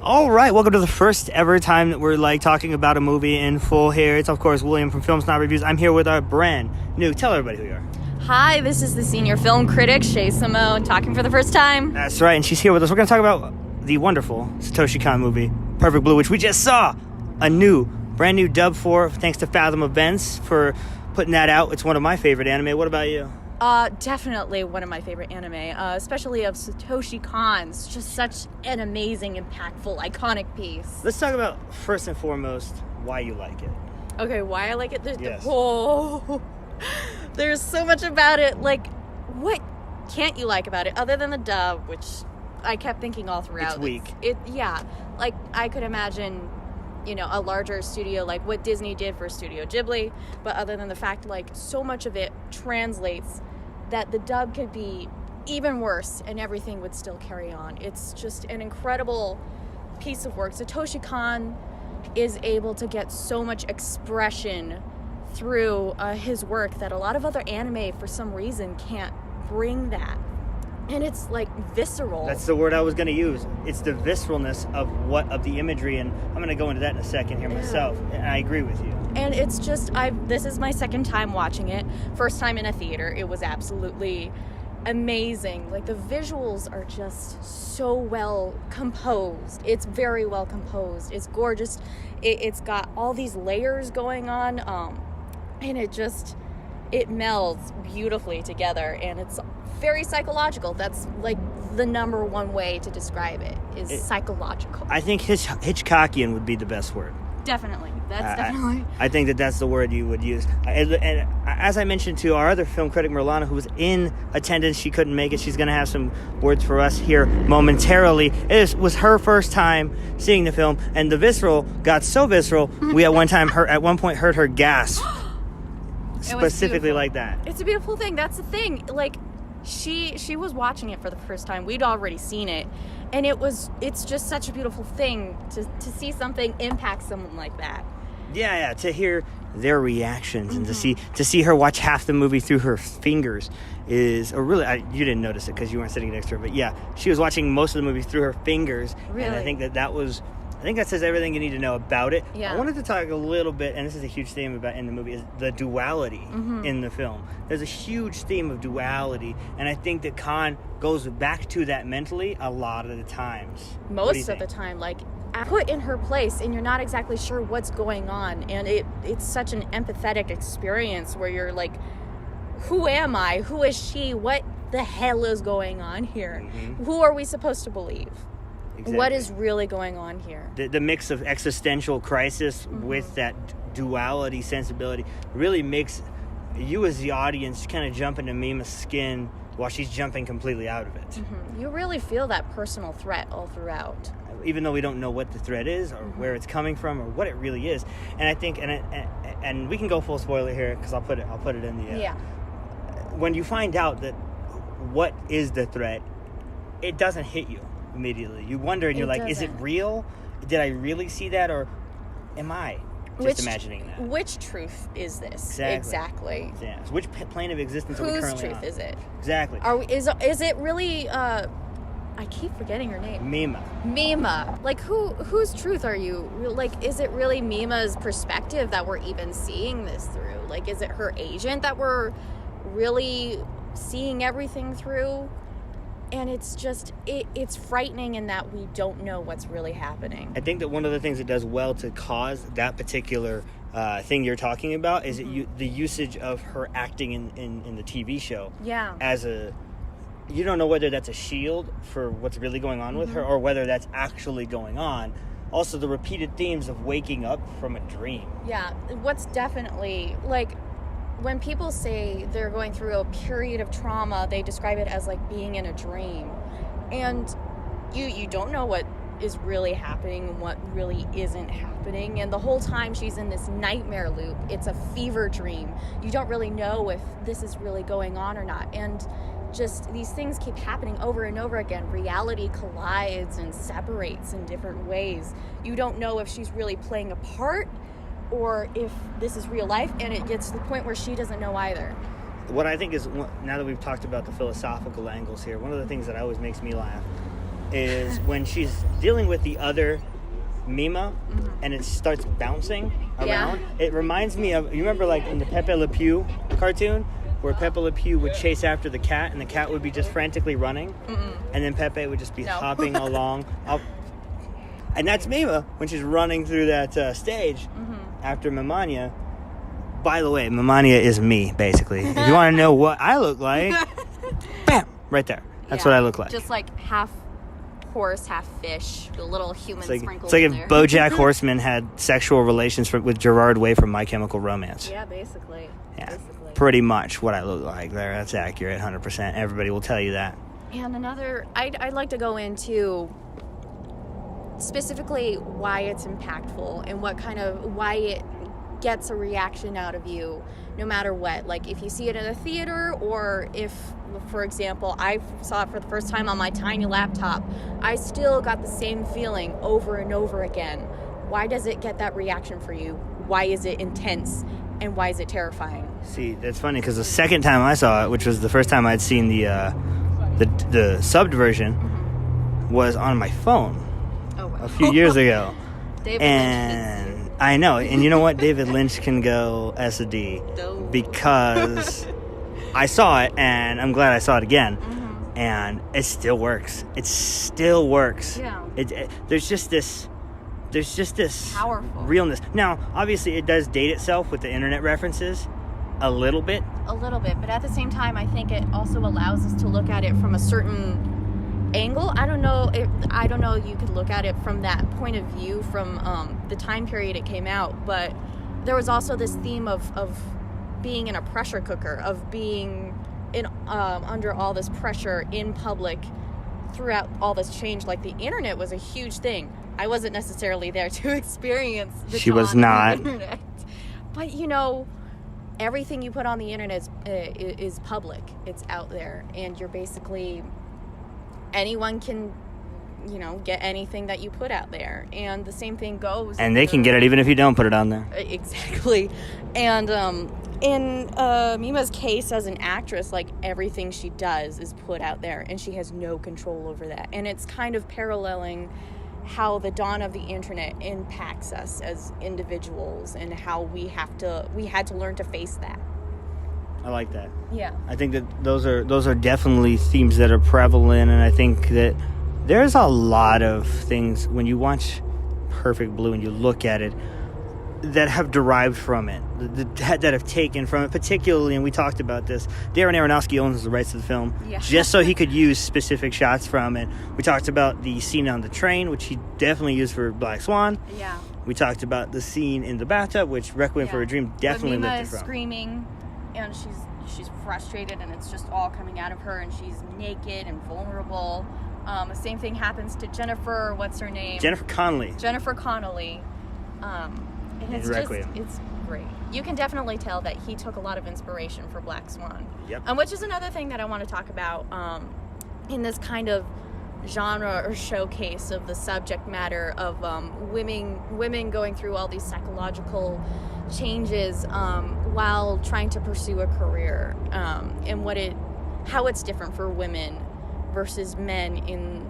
All right, welcome to the first ever time that we're talking about a movie in full here. It's of course William from Film Snob Reviews. I'm here with our brand new. Tell everybody who you are. Hi, this is the senior film critic Simone, talking for the first time. That's right, and she's here with us. We're going to talk about the wonderful Satoshi Kon movie, Perfect Blue, which we just saw a brand new dub for. Thanks to Fathom Events for putting that out. It's one of my favorite anime. What about you? Definitely one of my favorite anime, especially of Satoshi Kon's. Just such an amazing, impactful, iconic piece. Let's talk about, first and foremost, why you like it. Okay, why I like it? Yes. There's so much about it. Like, what can't you like about it, other than the dub, which I kept thinking all throughout. It's weak. Like, I could imagine, a larger studio, like what Disney did for Studio Ghibli, but other than the fact, like, so much of it translates that the dub could be even worse and everything would still carry on. It's just an incredible piece of work. Satoshi Kon is able to get so much expression through his work that a lot of other anime, for some reason, can't bring that. And it's like visceral. That's the word I was going to use. It's the visceralness of the imagery, and I'm going to go into that in a second here myself. And I agree with you. And it's just this is my second time watching it. First time in a theater. It was absolutely amazing. Like, the visuals are just so well composed. It's very well composed. It's gorgeous. It's got all these layers going on, and it melds beautifully together, and it's very psychological. That's like the number one way to describe it is psychological. I think Hitchcockian would be the best word. Definitely. Definitely. I think that's the word you would use. And as I mentioned to our other film critic, Merlana, who was in attendance, she couldn't make it. She's going to have some words for us here momentarily. It was her first time seeing the film, and the visceral got so visceral, we at one point heard her gasp. Specifically like that. It's a beautiful thing. That's the thing. Like, she was watching it for the first time. We'd already seen it, and it's just such a beautiful thing to see something impact someone like that. Yeah, to hear their reactions and to see her watch half the movie through her fingers is you didn't notice it because you weren't sitting next to her, but yeah, she was watching most of the movie through her fingers. Really? And I think that says everything you need to know about it. Yeah. I wanted to talk a little bit, and this is a huge theme about in the movie, is the duality in the film. There's a huge theme of duality, and I think that Kon goes back to that mentally a lot of the times. Most of the time, like, put in her place, and you're not exactly sure what's going on, and it's such an empathetic experience where you're like, who am I? Who is she? What the hell is going on here? Mm-hmm. Who are we supposed to believe? Exactly. What is really going on here? The mix of existential crisis with that duality sensibility really makes you as the audience kind of jump into Mima's skin while she's jumping completely out of it. Mm-hmm. You really feel that personal threat all throughout. Even though we don't know what the threat is or where it's coming from or what it really is. And I think, and we can go full spoiler here because I'll put it in the... When you find out that what is the threat, it doesn't hit you immediately. You wonder, and you're like, is it real? Did I really see that, or am I just imagining that? Which truth is this? Exactly. Yeah. So which plane of existence are we currently on? Whose truth is it? Exactly. Is it really, I keep forgetting her name. Mima. Like, whose truth are you? Like, is it really Mima's perspective that we're even seeing this through? Like, is it her agent that we're really seeing everything through? And it's just, it's frightening in that we don't know what's really happening. I think that one of the things it does well to cause that particular thing you're talking about is the usage of her acting in the TV show. Yeah. You don't know whether that's a shield for what's really going on with her or whether that's actually going on. Also, the repeated themes of waking up from a dream. Yeah. What's definitely, like, when people say they're going through a period of trauma, they describe it as like being in a dream. And you don't know what is really happening and what really isn't happening. And the whole time she's in this nightmare loop, it's a fever dream. You don't really know if this is really going on or not. And just these things keep happening over and over again. Reality collides and separates in different ways. You don't know if she's really playing a part or if this is real life, and it gets to the point where she doesn't know either. What I think is, now that we've talked about the philosophical angles here, one of the things that always makes me laugh is when she's dealing with the other Mima, and it starts bouncing around. It reminds me of, you remember like in the Pepe Le Pew cartoon, where Pepe Le Pew would chase after the cat, and the cat would be just frantically running, and then Pepe would just be hopping along. And that's Mima when she's running through that stage after Ammonia. By the way, Ammonia is me, basically. If you want to know what I look like, bam, right there. That's what I look like. Just like half horse, half fish, the little human sprinkles. It's like if there. BoJack Horseman had sexual relations with Gerard Way from My Chemical Romance. Yeah, basically. Yeah, pretty much what I look like there. That's accurate, 100%. Everybody will tell you that. And another, I'd like to go into specifically why it's impactful and why it gets a reaction out of you no matter what. Like if you see it in a theater, or if, for example, I saw it for the first time on my tiny laptop, I still got the same feeling over and over again. Why does it get that reaction for you? Why is it intense? And why is it terrifying? See, that's funny because the second time I saw it, which was the first time I'd seen the subbed version, was on my phone a few years ago. David and Lynch I know, and you know what? David Lynch can go S&D because I saw it, and I'm glad I saw it again, and it still works. It still works. Yeah. There's just this powerful realness. Now, obviously, it does date itself with the internet references a little bit, but at the same time, I think it also allows us to look at it from a certain angle. I don't know. You could look at it from that point of view from the time period it came out, but there was also this theme of being in a pressure cooker, of being in under all this pressure in public throughout all this change. Like the internet was a huge thing. I wasn't necessarily there to experience the She was not. internet. But everything you put on the internet is public. It's out there, and you're basically, anyone can get anything that you put out there, and the same thing goes. And they can get it even if you don't put it on there. Exactly. And in Mima's case as an actress, like everything she does is put out there, and she has no control over that. And it's kind of paralleling how the dawn of the internet impacts us as individuals, and how we had to learn to face that. I like that. Yeah. I think that those are definitely themes that are prevalent, and I think that there's a lot of things when you watch Perfect Blue and you look at it that have derived from it, that have taken from it, particularly, and we talked about this, Darren Aronofsky owns the rights to the film, just so he could use specific shots from it. We talked about the scene on the train, which he definitely used for Black Swan. Yeah. We talked about the scene in the bathtub, which Requiem for a Dream definitely Mima lifted is from. Screaming, and she's frustrated, and it's just all coming out of her, and she's naked and vulnerable. The same thing happens to Jennifer. What's her name? Jennifer Connelly. And it's it's great. You can definitely tell that he took a lot of inspiration for Black Swan. Yep. Which is another thing that I want to talk about in this kind of genre or showcase of the subject matter of women going through all these psychological changes while trying to pursue a career, and how it's different for women versus men in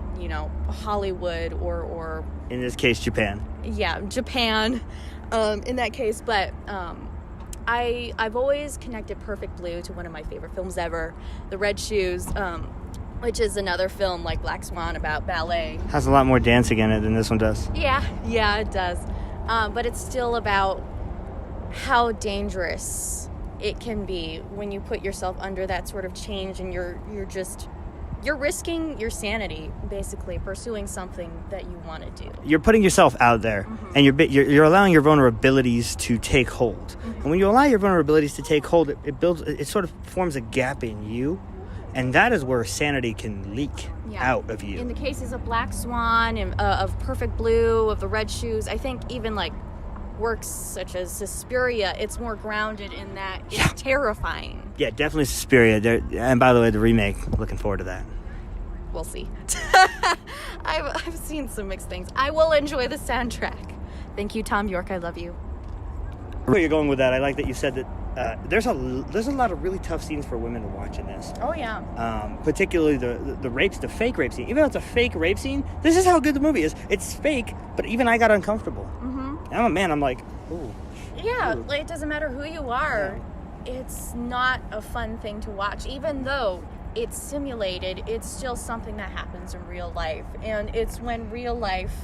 Hollywood or in this case Japan. Yeah, Japan. In that case, but I've always connected Perfect Blue to one of my favorite films ever, The Red Shoes, which is another film like Black Swan about ballet. Has a lot more dancing in it than this one does. Yeah, it does. But it's still about how dangerous it can be when you put yourself under that sort of change, and you're risking your sanity, basically, pursuing something that you want to do. You're putting yourself out there, and you're allowing your vulnerabilities to take hold. And when you allow your vulnerabilities to take hold, it sort of forms a gap in you, and that is where sanity can leak out of you. In the cases of Black Swan, and of Perfect Blue, of The Red Shoes, I think even like works such as Suspiria, it's more grounded in that it's terrifying. Yeah, definitely Suspiria. And by the way, the remake, looking forward to that. We'll see. I've seen some mixed things. I will enjoy the soundtrack. Thank you, Tom York. I love you. Where you're going with that, I like that you said that there's a lot of really tough scenes for women to watch in this. Oh yeah. Particularly the fake rape scene. Even though it's a fake rape scene, this is how good the movie is. It's fake, but even I got uncomfortable. Mm-hmm. I'm a man. I'm like, ooh. Yeah, like, it doesn't matter who you are. Yeah. It's not a fun thing to watch, even though it's simulated. It's still something that happens in real life, and it's when real life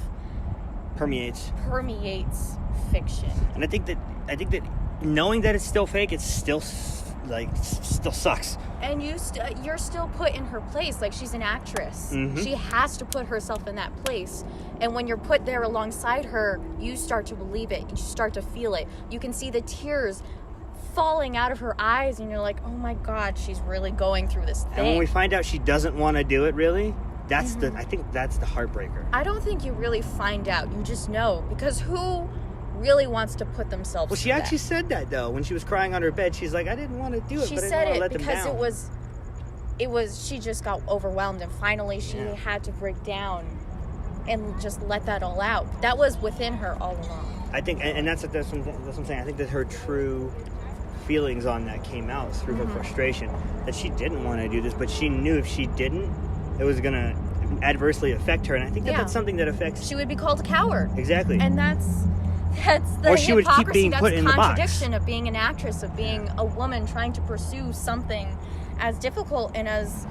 permeates fiction. And I think that knowing that it's still fake, it's still sucks. And you're still put in her place. Like, she's an actress. Mm-hmm. She has to put herself in that place. And when you're put there alongside her, you start to believe it. You start to feel it. You can see the tears falling out of her eyes, and you're like, oh my God, she's really going through this thing. And when we find out she doesn't want to do it, really, I think that's the heartbreaker. I don't think you really find out. You just know. Because who really wants to put themselves through that? Well, she actually said that, though. When she was crying on her bed, she's like, I didn't want to do it, but I didn't want to let them down. She said it because she just got overwhelmed, and finally she had to break down and just let that all out. That was within her all along. I think, and that's what I'm saying. I think that her true feelings on that came out through her frustration, that she didn't want to do this, but she knew if she didn't, it was going to adversely affect her. And I think that's something that affects... She would be called a coward. Exactly. And that's the or she hypocrisy, would keep being put in the box. That's the contradiction of being an actress, of being a woman trying to pursue something as difficult and as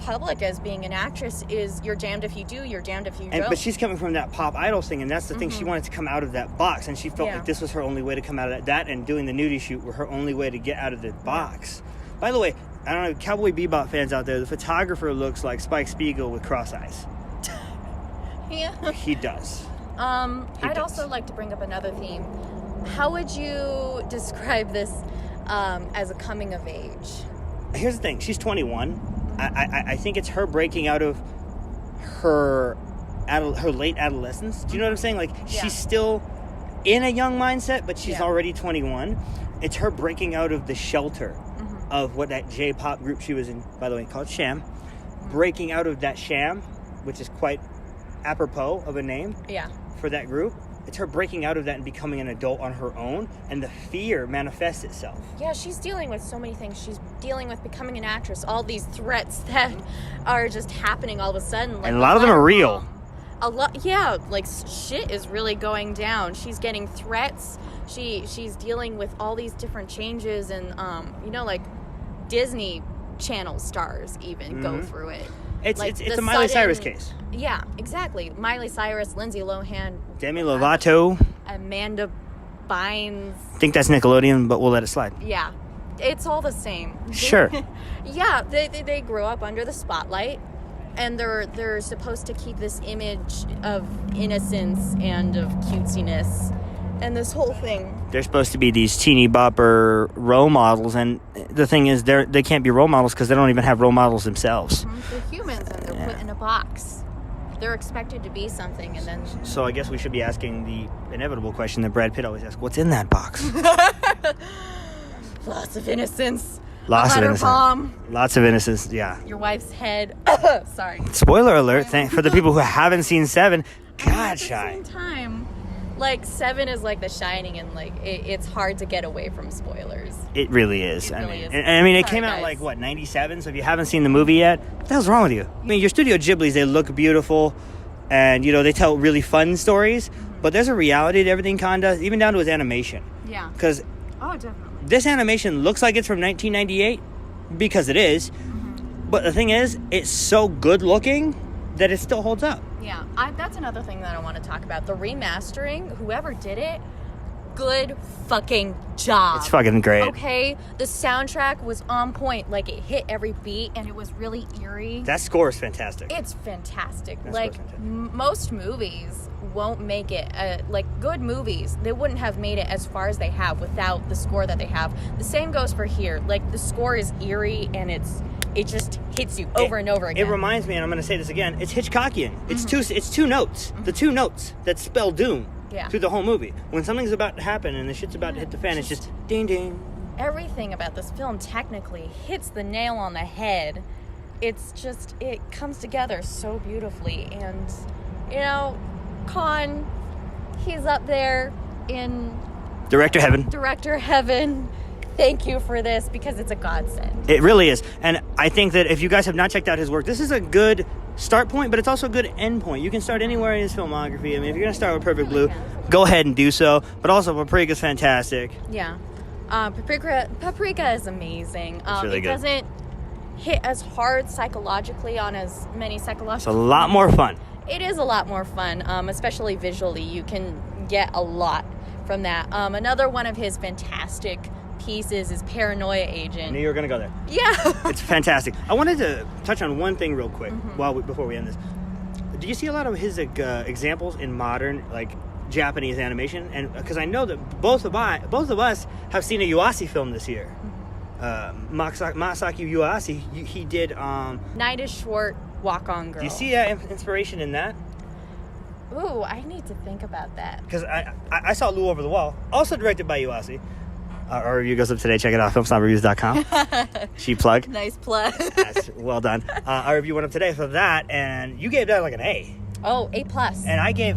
public as being an actress is. You're damned if you do, you're damned if you don't. But she's coming from that pop idol thing, and that's the thing. She wanted to come out of that box, and she felt like this was her only way to come out of that, and doing the nudie shoot were her only way to get out of the box. By the way, I don't know, Cowboy Bebop fans out there, the photographer looks like Spike Spiegel with cross eyes. Yeah. He does. I'd also like to bring up another theme. How would you describe this as a coming of age? Here's the thing. She's 21. I think it's her breaking out of her late adolescence. Do you know what I'm saying? Like, she's still in a young mindset, but she's already 21. It's her breaking out of the shelter of what that J-pop group she was in, by the way, called Sham. Breaking out of that Sham, which is quite apropos of a name for that group. It's her breaking out of that and becoming an adult on her own, and the fear manifests itself. Yeah, she's dealing with so many things. She's dealing with becoming an actress, all these threats that are just happening all of a sudden. Like, and a lot of them are real. Like, shit is really going down. She's getting threats. She's dealing with all these different changes, and like Disney Channel stars even go through it. It's a Miley Cyrus case. Yeah, exactly. Miley Cyrus, Lindsay Lohan, Demi Lovato, Amanda Bynes. I think that's Nickelodeon, but we'll let it slide. Yeah, it's all the same. Sure. Yeah, they grow up under the spotlight, and they're supposed to keep this image of innocence and of cutesiness. And this whole thing. They're supposed to be these teeny bopper role models, and the thing is, they can't be role models because they don't even have role models themselves. They're humans, and they're put in a box. They're expected to be something, and then... So I guess we should be asking the inevitable question that Brad Pitt always asks: what's in that box? Lots of innocence. Lots of innocence. Bomb. Lots of innocence, yeah. Your wife's head. Sorry. Spoiler alert, for the people who haven't seen Seven. God, Shy. At the same time... Like, Seven is like The Shining, and like it's hard to get away from spoilers. It really is. It came out like 97. So if you haven't seen the movie yet, what the hell's wrong with you? I mean, your Studio Ghiblis, they look beautiful, and they tell really fun stories. But there's a reality to everything Kon does, even down to his animation. Yeah. Because definitely, this animation looks like it's from 1998 because it is. But the thing is, it's so good looking that it still holds up. Yeah, that's another thing that I want to talk about. The remastering, whoever did it, good fucking job. It's fucking great. Okay, the soundtrack was on point. Like, it hit every beat, and it was really eerie. That score is fantastic. It's fantastic. Most movies won't make it. Good movies, they wouldn't have made it as far as they have without the score that they have. The same goes for here. Like, the score is eerie, and it just hits you over and over again. It reminds me, and I'm going to say this again, it's Hitchcockian. It's two notes. The two notes that spell doom through the whole movie. When something's about to happen and the shit's about to hit the fan, it's just ding ding. Everything about this film technically hits the nail on the head. It's just, it comes together so beautifully. And, Kon, he's up there in... Director heaven. thank you for this because it's a godsend. It really is. And I think that if you guys have not checked out his work, this is a good start point, but it's also a good end point. You can start anywhere in his filmography. I mean, if you're going to start with Perfect Blue, go ahead and do so. But also, Paprika's fantastic. Yeah. Paprika is amazing. It's really it good. Doesn't hit as hard psychologically on as many psychological... It's a lot more fun. It is a lot more fun, especially visually. You can get a lot from that. Another one of his fantastic pieces is Paranoia Agent. I knew you were going to go there. Yeah. It's fantastic. I wanted to touch on one thing real quick before we end this. Do you see a lot of his examples in modern, like, Japanese animation? And because I know that both of us have seen a Yuasa film this year. Masaki Yuasa, he did... Night is Short, Walk On Girl. Do you see inspiration in that? Ooh, I need to think about that. Because I saw Lou Over the Wall, also directed by Yuasa. Our review goes up today. Check it out, filmsnobreviews.com. She plug. Nice plug. Yes, well done. Our review went up today for that, and you gave that like an A. Oh, A+. And I gave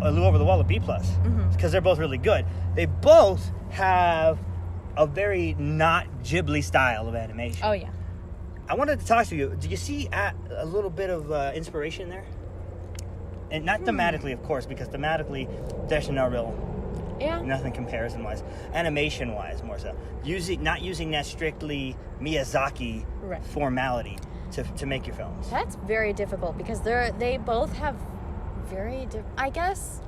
Lou Over the Wall a B+. Because they're both really good. They both have a very not Ghibli style of animation. Oh, yeah. I wanted to talk to you. Do you see a little bit of inspiration there? And not thematically, of course, because thematically, there's no real... Yeah. Nothing comparison-wise. Animation-wise, more so. Not using that strictly Miyazaki formality to make your films. That's very difficult because they both have very I guess,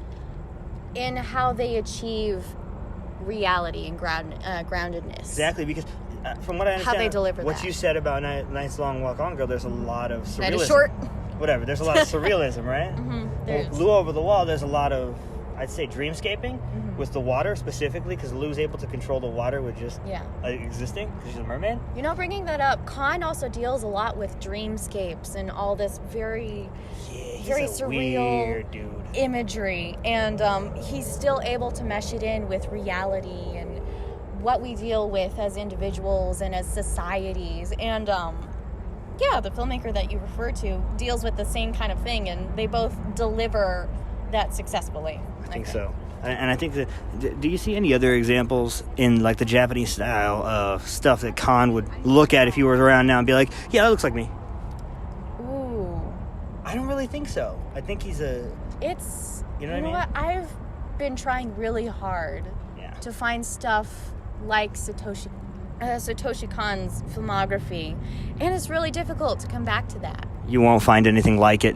in how they achieve reality and groundedness. Exactly, because from what I understand, how they deliver what that. You said about Nice Long Walk On Girl, there's a lot of surrealism. Night is Short. Whatever, there's a lot of surrealism, right? Well, Lou Over the Wall, there's a lot of, I'd say, dreamscaping with the water specifically, because Lou's able to control the water with just existing, because she's a mermaid. You know, bringing that up, Kon also deals a lot with dreamscapes and all this very surreal weird dude. Imagery, and he's still able to mesh it in with reality and what we deal with as individuals and as societies. And the filmmaker that you referred to deals with the same kind of thing, and they both deliver that successfully. I think so. And I think that, do you see any other examples in like the Japanese style of stuff that Kon would look at if he were around now and be like, yeah, that looks like me? Ooh. I don't really think so. I think he's It's, you know what I mean? I've been trying really hard to find stuff like Satoshi Kon's filmography, and it's really difficult to come back to that. You won't find anything like it.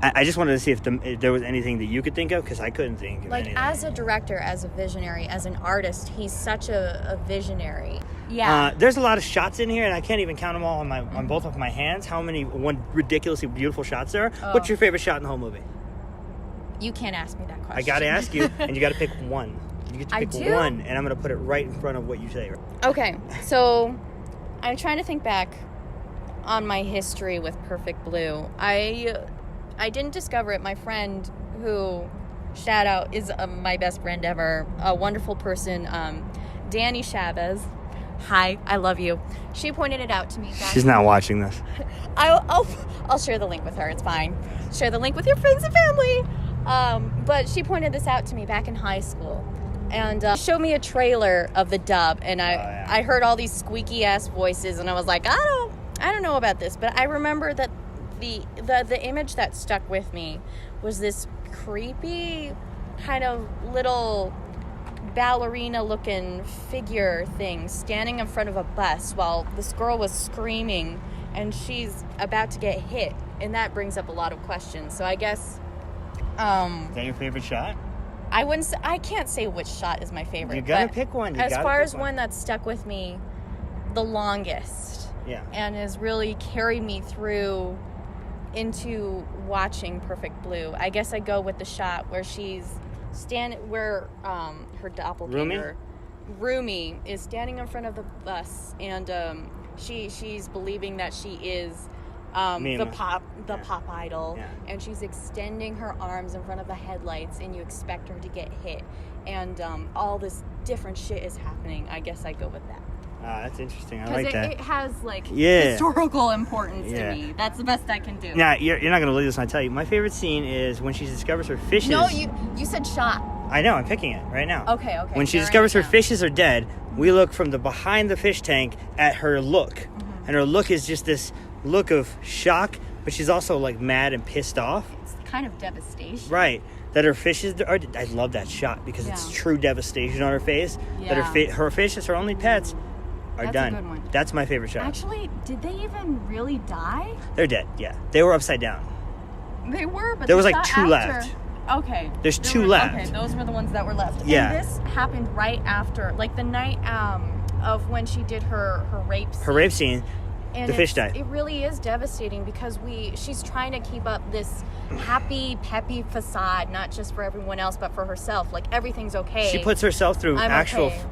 I just wanted to see if there was anything that you could think of, because I couldn't think of anything. As a director, as a visionary, as an artist, he's such a visionary. Yeah. There's a lot of shots in here, and I can't even count them all on both of my hands. How many ridiculously beautiful shots there are. Oh. What's your favorite shot in the whole movie? You can't ask me that question. I got to ask you, and you got to pick one. You get to pick one, and I'm going to put it right in front of what you say. Okay, so I'm trying to think back on my history with Perfect Blue. I didn't discover it. My friend, who, shout out, is my best friend ever, a wonderful person, Danny Chavez. Hi, I love you. She pointed it out to me. She's not watching this. I'll share the link with her. It's fine. Share the link with your friends and family. But she pointed this out to me back in high school. And showed me a trailer of the dub, and I heard all these squeaky ass voices, and I was like, I don't know about this, but I remember that the image that stuck with me was this creepy kind of little ballerina looking figure thing standing in front of a bus while this girl was screaming and she's about to get hit, and that brings up a lot of questions. So I guess is that your favorite shot? I can't say which shot is my favorite. You gotta pick one. As far as one that's stuck with me the longest, and has really carried me through into watching Perfect Blue, I guess I go with the shot where she's her doppelganger Rumi is standing in front of the bus, and she's believing that she is the pop idol, and she's extending her arms in front of the headlights, and you expect her to get hit, and all this different shit is happening. I guess I go with that. That's interesting. I like that. It has historical importance to me. That's the best I can do. Now, you're not going to believe this when I tell you. My favorite scene is when she discovers her fishes. No, you said shot. I know, I'm picking it right now. Okay. When she discovers her fishes are dead, we look from the behind the fish tank at her look. And her look is just this look of shock, but she's also like mad and pissed off. It's kind of devastation. Right. That her fishes are, I love that shot because it's true devastation on her face. Yeah. That her fishes, her only pets, are That's done. a good one. That's my favorite shot. Actually, did they even really die? They're dead, yeah. They were upside down. They were, but there was like two left. Okay. There's two left. Okay, those were the ones that were left. Yeah. And this happened right after, like the night of when she did her rape scene. Her rape scene. And the fish died. It really is devastating because she's trying to keep up this happy, peppy facade, not just for everyone else, but for herself. Like, everything's okay. She puts herself through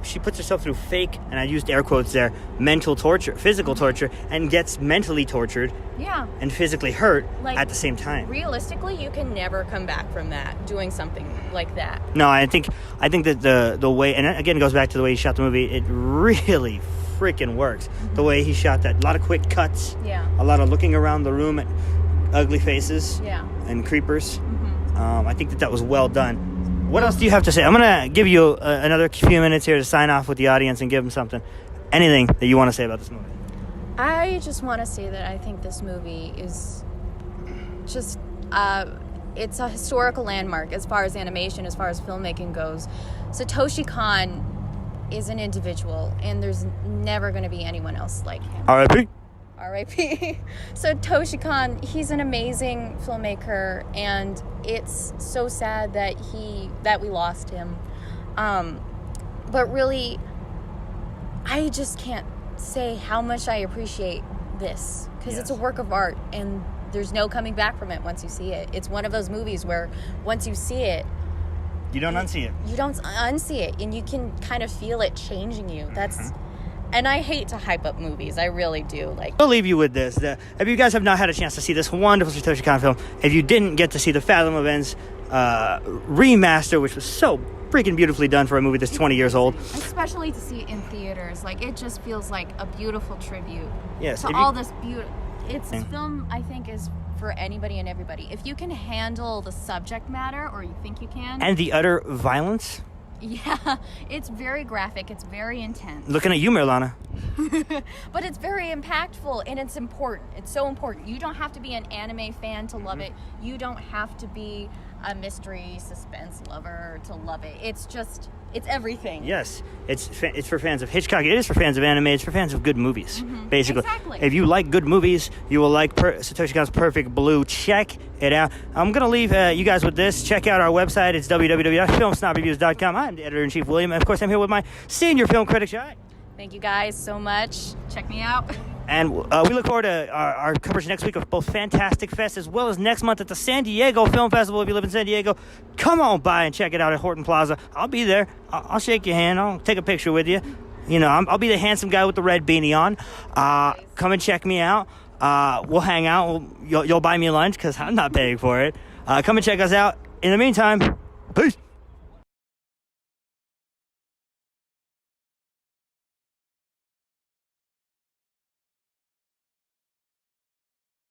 she puts herself through fake, and I used air quotes there, mental torture, physical torture, and gets mentally tortured. Yeah. And physically hurt like, at the same time. Realistically, you can never come back from that, doing something like that. No, I think that the way, and again, it goes back to the way he shot the movie, it really freaking works. The way he shot that, a lot of quick cuts, a lot of looking around the room at ugly faces, and creepers. I think that was well done. What else do you have to say? I'm gonna give you another few minutes here to sign off with the audience and give them something, anything that you want to say about this movie. I just want to say that I think this movie is just it's a historical landmark as far as animation, as far as filmmaking goes. Satoshi Kon is an individual, and there's never going to be anyone else like him. R.I.P. R.I.P. So Satoshi Kon, he's an amazing filmmaker, and it's so sad that we lost him. But really, I just can't say how much I appreciate this, because it's a work of art, and there's no coming back from it once you see it. It's one of those movies where once you see it, you don't unsee it. You don't unsee it, and you can kind of feel it changing you. And I hate to hype up movies. I really do. I'll leave you with this. If you guys have not had a chance to see this wonderful Satoshi Kon film, if you didn't get to see the Fathom of Ends remaster, which was so freaking beautifully done for a movie that's 20 years old. Especially to see it in theaters. It just feels like a beautiful tribute to all this beauty. It's film, I think, is for anybody and everybody. If you can handle the subject matter, or you think you can. And the utter violence. Yeah, it's very graphic. It's very intense. Looking at you, Merlana. But it's very impactful, and it's important. It's so important. You don't have to be an anime fan to love it. You don't have to be a mystery suspense lover to love it. It's everything. Yes, it's for fans of Hitchcock. It is for fans of anime. It's for fans of good movies, basically. Exactly. If you like good movies, you will like Satoshi Kon's Perfect Blue. Check it out. I'm going to leave you guys with this. Check out our website. It's www.filmsnobreviews.com. I'm the editor-in-chief, William. And, of course, I'm here with my senior film critic, Shai. Thank you guys so much. Check me out. And we look forward to our coverage next week of both Fantastic Fest as well as next month at the San Diego Film Festival. If you live in San Diego, come on by and check it out at Horton Plaza. I'll be there. I'll shake your hand. I'll take a picture with you. I'll be the handsome guy with the red beanie on. Come and check me out. We'll hang out. You'll buy me lunch because I'm not paying for it. Come and check us out. In the meantime, peace.